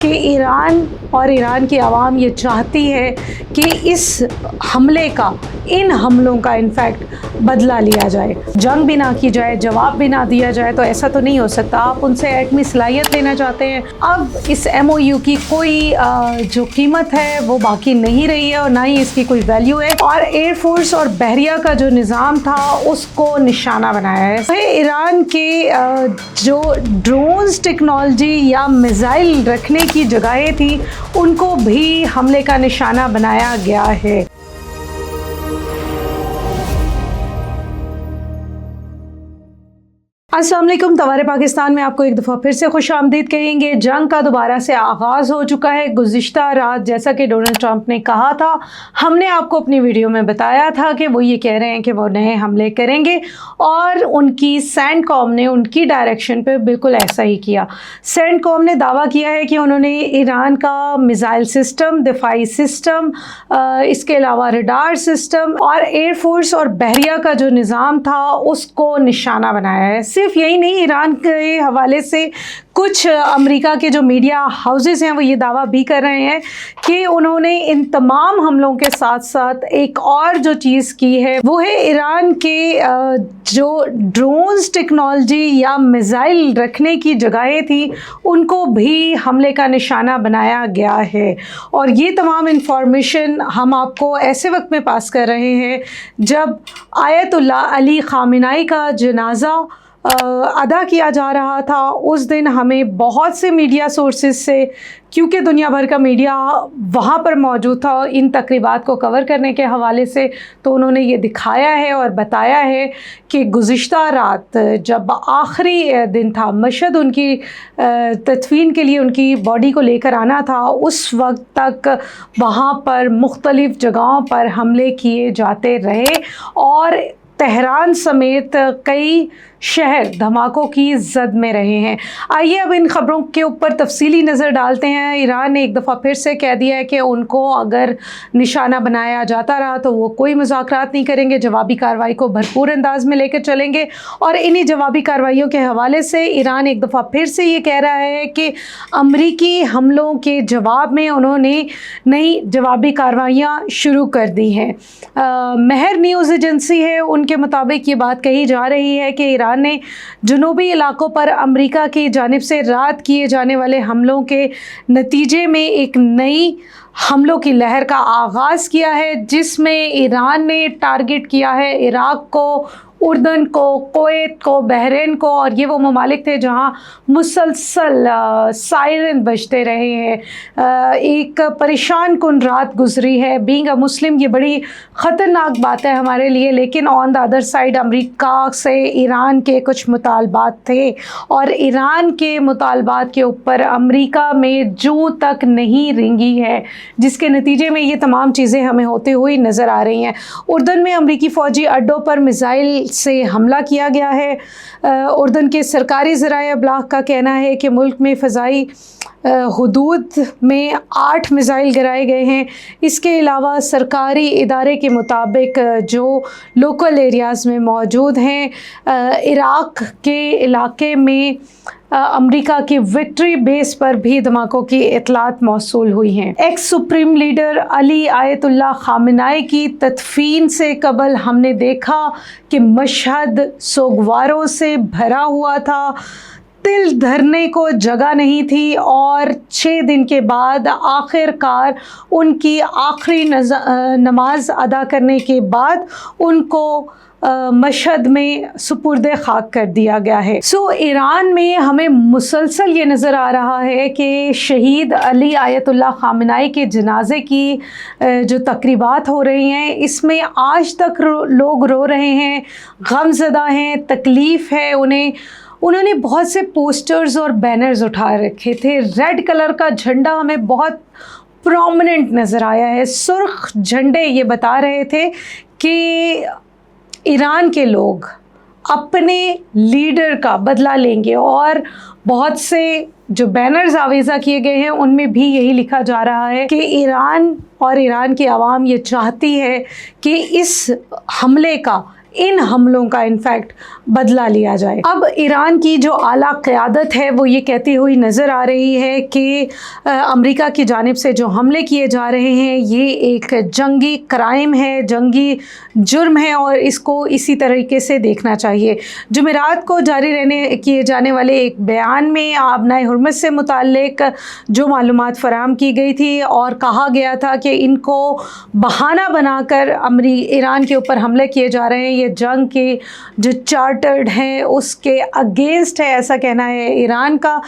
کہ ایران اور ایران کی عوام یہ چاہتی ہے کہ اس حملے کا، ان حملوں کا انفیکٹ بدلہ لیا جائے، جنگ بھی نہ کی جائے، جواب بھی نہ دیا جائے، تو ایسا تو نہیں ہو سکتا۔ آپ ان سے ایٹمی صلاحیت لینا چاہتے ہیں۔ اب اس ایم او یو کی کوئی جو قیمت ہے وہ باقی نہیں رہی ہے اور نہ ہی اس کی کوئی ویلیو ہے، اور ایئر فورس اور بحریہ کا جو نظام تھا اس کو نشانہ بنایا ہے۔ ایران کے جو ڈرونز ٹیکنالوجی یا میزائل رکھنے کی جگہیں تھی ان کو بھی حملے کا نشانہ بنایا گیا ہے۔ السلام علیکم، توارے پاکستان میں آپ کو ایک دفعہ پھر سے خوش آمدید کہیں گے۔ جنگ کا دوبارہ سے آغاز ہو چکا ہے۔ گزشتہ رات جیسا کہ ڈونلڈ ٹرمپ نے کہا تھا، ہم نے آپ کو اپنی ویڈیو میں بتایا تھا کہ وہ یہ کہہ رہے ہیں کہ وہ نئے حملے کریں گے، اور ان کی سینڈ کام نے ان کی ڈائریکشن پہ بالکل ایسا ہی کیا۔ سینڈ کام نے دعویٰ کیا ہے کہ انہوں نے ایران کا میزائل سسٹم، دفاعی سسٹم، اس کے علاوہ ریڈار سسٹم اور ایئر فورس اور بحریہ کا جو نظام تھا اس کو نشانہ بنایا ہے۔ صرف یہی نہیں، ایران کے حوالے سے کچھ امریکہ کے جو میڈیا ہاؤسز ہیں وہ یہ دعویٰ بھی کر رہے ہیں کہ انہوں نے ان تمام حملوں کے ساتھ ساتھ ایک اور جو چیز کی ہے وہ ہے ایران کے جو ڈرونز ٹیکنالوجی یا میزائل رکھنے کی جگہیں تھی ان کو بھی حملے کا نشانہ بنایا گیا ہے۔ اور یہ تمام انفارمیشن ہم آپ کو ایسے وقت میں پاس کر رہے ہیں جب آیت اللہ علی خامنائی کا جنازہ ادا کیا جا رہا تھا۔ اس دن ہمیں بہت سے میڈیا سورسز سے، کیونکہ دنیا بھر کا میڈیا وہاں پر موجود تھا ان تقریبات کو کور کرنے کے حوالے سے، تو انہوں نے یہ دکھایا ہے اور بتایا ہے کہ گزشتہ رات جب آخری دن تھا، مشہد ان کی تدفین کے لیے ان کی باڈی کو لے کر آنا تھا، اس وقت تک وہاں پر مختلف جگہوں پر حملے کیے جاتے رہے اور تہران سمیت کئی شہر دھماکوں کی زد میں رہے ہیں۔ آئیے اب ان خبروں کے اوپر تفصیلی نظر ڈالتے ہیں۔ ایران نے ایک دفعہ پھر سے کہہ دیا ہے کہ ان کو اگر نشانہ بنایا جاتا رہا تو وہ کوئی مذاکرات نہیں کریں گے، جوابی کارروائی کو بھرپور انداز میں لے کر چلیں گے۔ اور انہی جوابی کارروائیوں کے حوالے سے ایران ایک دفعہ پھر سے یہ کہہ رہا ہے کہ امریکی حملوں کے جواب میں انہوں نے نئی جوابی کارروائیاں شروع کر دی ہیں۔ مہر نیوز ایجنسی ہے، ان کے مطابق یہ بات کہی جا رہی ہے کہ ایران نے جنوبی علاقوں پر امریکہ کی جانب سے رات کیے جانے والے حملوں کے نتیجے میں ایک نئی حملوں کی لہر کا آغاز کیا ہے، جس میں ایران نے ٹارگٹ کیا ہے عراق کو، اردن کو، کویت کو، بحرین کو، اور یہ وہ ممالک تھے جہاں مسلسل سائرن بجتے رہے ہیں۔ ایک پریشان کن رات گزری ہے۔ بینگ اے مسلم یہ بڑی خطرناک بات ہے ہمارے لیے، لیکن آن دا ادر سائڈ امریکہ سے ایران کے کچھ مطالبات تھے، اور ایران کے مطالبات کے اوپر امریکہ میں جوں تک نہیں رنگی ہے، جس کے نتیجے میں یہ تمام چیزیں ہمیں ہوتے ہوئی نظر آ رہی ہیں۔ اردن میں امریکی فوجی اڈوں پر میزائل سے حملہ کیا گیا ہے۔ اردن کے سرکاری ذرائع ابلاغ کا کہنا ہے کہ ملک میں فضائی حدود میں 8 میزائل گرائے گئے ہیں۔ اس کے علاوہ سرکاری ادارے کے مطابق جو لوکل ایریاز میں موجود ہیں، عراق کے علاقے میں امریکہ کی وکٹری بیس پر بھی دھماکوں کی اطلاعات موصول ہوئی ہیں۔ ایکس سپریم لیڈر علی آیت اللہ خامنائی کی تدفین سے قبل ہم نے دیکھا کہ مشہد سوگواروں سے بھرا ہوا تھا، تل دھرنے کو جگہ نہیں تھی، اور 6 دن کے بعد آخر کار ان کی آخری نماز ادا کرنے کے بعد ان کو مشہد میں سپرد خاک کر دیا گیا ہے۔ ایران میں ہمیں مسلسل یہ نظر آ رہا ہے کہ شہید علی آیت اللہ خامنائی کے جنازے کی جو تقریبات ہو رہی ہیں، اس میں آج تک لوگ رو رہے ہیں، غم زدہ ہیں، تکلیف ہے انہوں نے بہت سے پوسٹرز اور بینرز اٹھا رکھے تھے۔ ریڈ کلر کا جھنڈا ہمیں بہت پرومیننٹ نظر آیا ہے۔ سرخ جھنڈے یہ بتا رہے تھے کہ ایران کے لوگ اپنے لیڈر کا بدلہ لیں گے، اور بہت سے جو بینرز آویزہ کیے گئے ہیں ان میں بھی یہی لکھا جا رہا ہے کہ ایران اور ایران کی عوام یہ چاہتی ہے کہ اس حملے کا इन हमलों का इनफैक्ट बदला लिया जाए। अब ईरान की जो आला क़यादत है वो ये कहती हुई नज़र आ रही है कि अमेरिका की जानिब से जो हमले किए जा रहे हैं ये एक जंगी क्राइम है, जंगी जुर्म है और इसको इसी तरीके से देखना चाहिए। जुमेरात को जारी किए जाने वाले एक बयान में आबनाए हुर्मुज़ से मुताल्लिक जो मालूमात फराहम की गई थी और कहा गया था कि इनको बहाना बनाकर ईरान के ऊपर हमले किए जा रहे हैं, ये जंग के जो चार्टर्ड हैं उसके अगेंस्ट है, ऐसा कहना है ईरान का।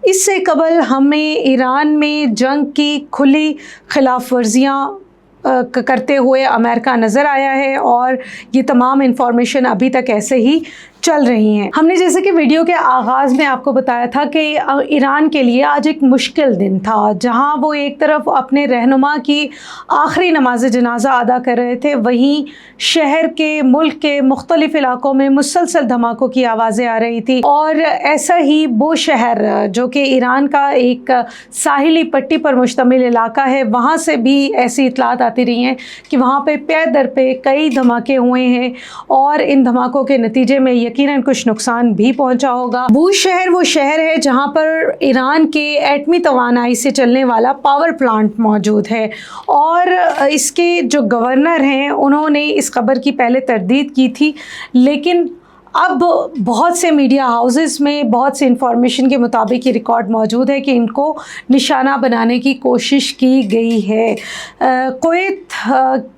इससे कबल हमें ईरान में जंग की खुली खिलाफ वर्जियाँ करते हुए अमेरिका नज़र आया है और ये तमाम इंफॉर्मेशन अभी तक ऐसे ही चल रही हैं। हमने जैसे कि वीडियो के आगाज़ में आपको बताया था कि ईरान के लिए आज एक मुश्किल दिन था, जहां वो एक तरफ अपने रहनुमा की आखिरी नमाज जनाजा अदा कर रहे थे, वहीं शहर के मुल्क के मुख्तलिफ इलाकों में मुसलसल धमाकों की आवाज़ें आ रही थी। और ऐसा ही वो शहर जो कि ईरान का एक साहिली पट्टी पर मुश्तमिल इलाका है, वहाँ से भी ऐसी इतलात आती रही हैं कि वहाँ पे पे दर पे कई धमाके हुए हैं और इन धमाकों के नतीजे में यकीनन कुछ नुकसान भी पहुंचा होगा। बूश शहर वो शहर है जहां पर ईरान के एटमी तवानाई से चलने वाला पावर प्लांट मौजूद है और इसके जो गवर्नर हैं उन्होंने इस खबर की पहले तरदीद की थी, लेकिन अब बहुत से मीडिया हाउसेस में बहुत सी इंफॉर्मेशन के मुताबिक ये रिकॉर्ड मौजूद है कि इनको निशाना बनाने की कोशिश की गई है। कुवैत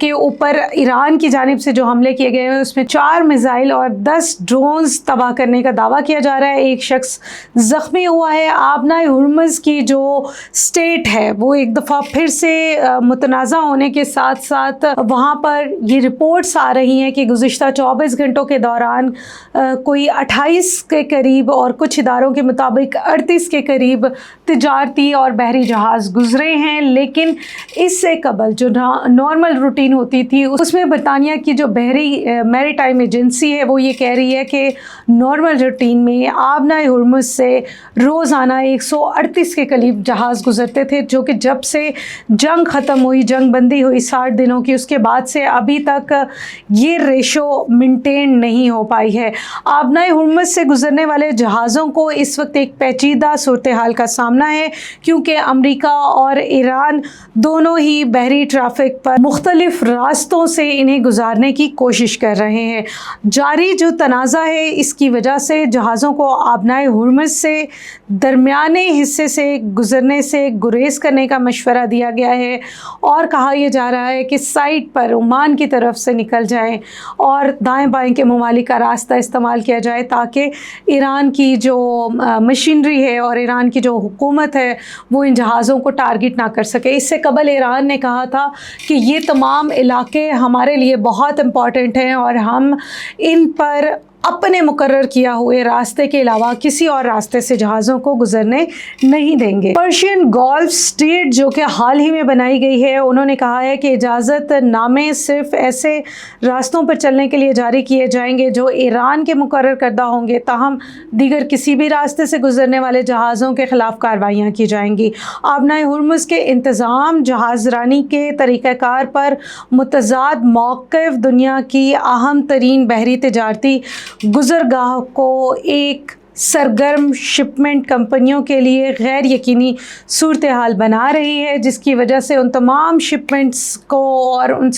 के ऊपर ईरान की जानिब से जो हमले किए गए हैं उसमें 4 मिसाइल और 10 ड्रोन्स तबाह करने का दावा किया जा रहा है। एक शख्स ज़ख्मी हुआ है। आबनाए हुर्मुज़ की जो स्टेट है वो एक दफ़ा फिर से मुतनाज़ा होने के साथ साथ वहाँ पर ये रिपोर्ट्स आ रही हैं कि गुज़िश्ता 24 घंटों के दौरान कोई 28 के करीब और कुछ इदारों के मुताबिक 38 के करीब तिजारती और बहरी जहाज़ गुजरे हैं। लेकिन इससे कबल जो नॉर्मल रूटीन होती थी उसमें बरतानिया की जो बहरी मैरीटाइम एजेंसी है वो ये कह रही है कि नॉर्मल रूटीन में आबनाए हुर्मुज़ से रोज़ाना 138 के करीब जहाज़ गुजरते थे, जो कि जब से जंग ख़त्म हुई, जंग बंदी हुई 60 दिनों की, उसके बाद से अभी तक ये रेशो मेंटेन नहीं हो पाई है। आबनाए हुर्मुज़ से गुजरने वाले जहाज़ों को इस वक्त एक पेचीदा सूरत हाल का सामना है, क्योंकि अमेरिका और ईरान दोनों ही बहरी ट्रैफिक पर मुख्तलिफ रास्तों से इन्हें गुजारने की कोशिश कर रहे हैं। जारी जो तनाज़ा है इसकी वजह से जहाज़ों को आबनाए हुर्मुज़ से दरमियाने हिस्से से गुजरने से गुरेज करने का मशवरा दिया गया है और कहा यह जा रहा है कि साइड पर ओमान की तरफ से निकल जाएं और दाएं बाएं के ममालिक का रास्ता इस्तेमाल किया जाए, ताकि ईरान की जो मशीनरी है और ईरान की जो हुकूमत है वो इन जहाज़ों को टारगेट ना कर सके। इससे कबल ईरान ने कहा था कि ये तमाम इलाके हमारे लिए बहुत इम्पॉर्टेंट हैं और हम इन पर अपने मुकर्रर किया हुए रास्ते के अलावा किसी और रास्ते से जहाज़ों को गुजरने नहीं देंगे। पर्शियन गल्फ स्टेट जो कि हाल ही में बनाई गई है, उन्होंने कहा है कि इजाज़त नामे सिर्फ ऐसे रास्तों पर चलने के लिए जारी किए जाएंगे जो ईरान के मुकर्रर करदा होंगे, ताहम दीगर किसी भी रास्ते से गुजरने वाले जहाज़ों के ख़िलाफ़ कार्रवाइयाँ की जाएंगी। आबनाए हुर्मुज़ के इंतज़ाम जहाज़रानी के तरीक़ाकार पर मुतज़ाद मौक़िफ़ दुनिया की अहम तरीन बहरी तिजारती गुज़रगाह को एक सरगर्म शिपमेंट कंपनियों के लिए गैर यकीनी सूरत हाल बना रही है, जिसकी वजह से उन तमाम शिपमेंट्स को और उन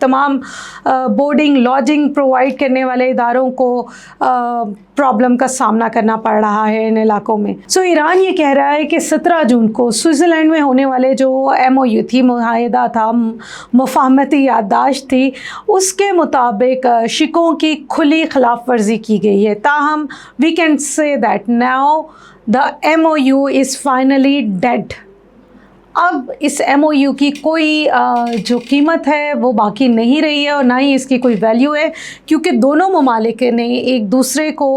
तमाम बोर्डिंग लॉजिंग प्रोवाइड करने वाले इदारों को प्रॉब्लम का सामना करना पड़ रहा है इन इलाकों में। सो ईरान ये कह रहा है कि 17 जून को स्विट्ज़रलैंड में होने वाले जो MOU थी, मुआहिदा था, मुफाहमती याददाश्त थी, उसके मुताबिक शिकों की खुली खिलाफ वर्जी की गई है। ताहम we can say that now the MOU is finally dead. अब इस MOU की कोई जो कीमत है वो बाकी नहीं रही है और ना ही इसकी कोई वैल्यू है, क्योंकि दोनों ममालिक ने एक दूसरे को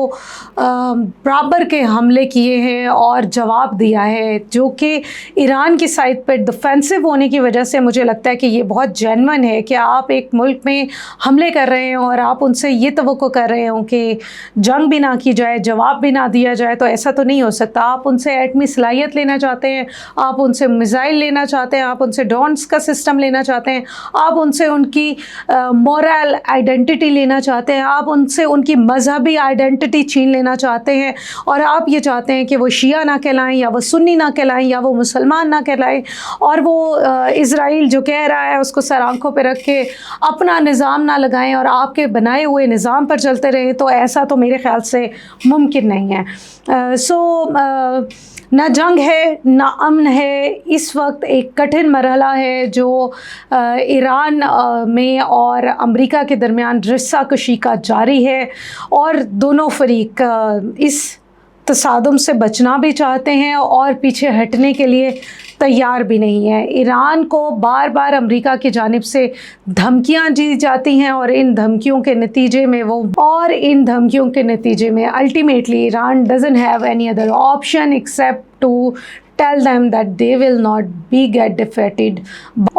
बराबर के हमले किए हैं और जवाब दिया है, जो कि ईरान की साइड पर डिफेंसिव होने की वजह से मुझे लगता है कि ये बहुत जेन्युइन है कि आप एक मुल्क में हमले कर रहे हैं और आप उनसे ये तवक्को कर रहे हो कि जंग भी ना की जाए, जवाब भी ना दिया जाए। तो ऐसा तो नहीं हो सकता। आप उनसे एटमी सलाहियत लेना चाहते हैं, आप उनसे मिसाइल मिसाइल लेना चाहते हैं, आप उनसे ड्रोन्स का सिस्टम लेना चाहते हैं, आप उनसे उनकी मॉरल आइडेंटिटी लेना चाहते हैं, आप उनसे उनकी मजहबी आइडेंटिटी छीन लेना चाहते हैं, और आप ये चाहते हैं कि वो शिया ना कहलाएं, या वो सुन्नी ना कहलाएं, या वो मुसलमान ना कहलाएं, और वो इज़राइल जो कह रहा है उसको सर आंखों पे रख के अपना निज़ाम ना लगाएं और आपके बनाए हुए निज़ाम पर चलते रहें, तो ऐसा तो मेरे ख़्याल से मुमकिन नहीं है। ना जंग है ना अमन है, इस वक्त एक कठिन मरहला है जो ईरान में और अमेरिका के दरमियान रस्साकशी का जारी है, और दोनों फरीक इस तसादुम से बचना भी चाहते हैं और पीछे हटने के लिए तैयार भी नहीं है। ईरान को बार बार अमेरिका की जानिब से धमकियां दी जाती हैं, और इन धमकियों के नतीजे में ultimately Iran doesn't have any other option except to tell them that they will not be get defeated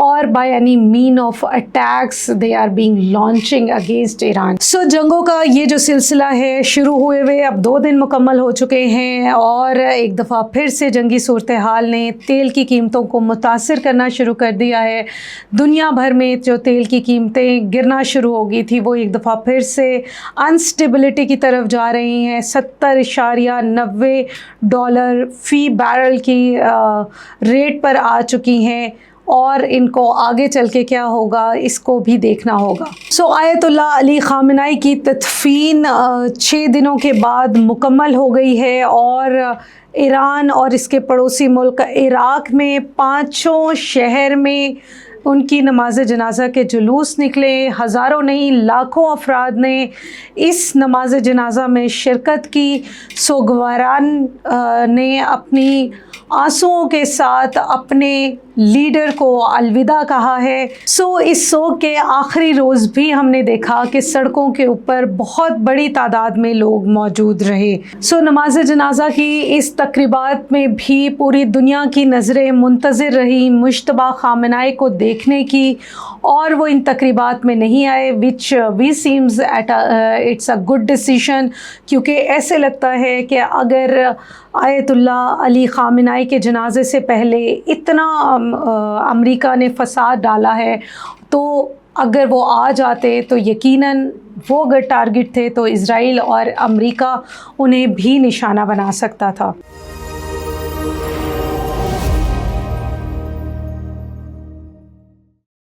or by any mean of attacks they are being launching against Iran. So जंगों का ये जो सिलसिला है शुरू हुए हुए अब 2 दिन मुकम्मल हो चुके हैं, और एक दफ़ा फिर से जंगी सूरत हाल ने तेल की कीमतों को मुतासिर करना शुरू कर दिया है। दुनिया भर में जो तेल की कीमतें गिरना शुरू हो गई थी वो एक दफ़ा फिर से अनस्टेबिलिटी की तरफ जा रही हैं। $70.90 फ़ी बैरल की रेट पर आ चुकी हैं, और इनको आगे चल के क्या होगा इसको भी देखना होगा। आयतुल्ला अली ख़ामेनी की तदफ़ीन 6 दिनों के बाद मुकम्मल हो गई है, और ईरान और इसके पड़ोसी मुल्क इराक़ में 5 शहर में उनकी नमाज जनाजा के जुलूस निकले। हज़ारों नहीं लाखों अफराद ने इस नमाज जनाजा में शिरकत की। सोगवारान ने अपनी आंसुओं के साथ अपने लीडर को अलविदा कहा है। इस सोग के आखिरी रोज़ भी हमने देखा कि सड़कों के ऊपर बहुत बड़ी तादाद में लोग मौजूद रहे। नमाज जनाजा की इस तकरीबात में भी पूरी दुनिया की नज़रें मुंतज़िर रही मुश्तबा ख़ामेनी को देखने की, और वो इन तकरीबात में नहीं आए, which we seems it's a good decision, क्योंकि ऐसे लगता है कि अगर आयतुल्ला अली ख़ामेनी के जनाजे से पहले इतना अमेरिका ने फ़साद डाला है, तो अगर वो आ जाते तो यकीनन वो अगर टारगेट थे तो इज़राइल और अमेरिका उन्हें भी निशाना बना सकता था।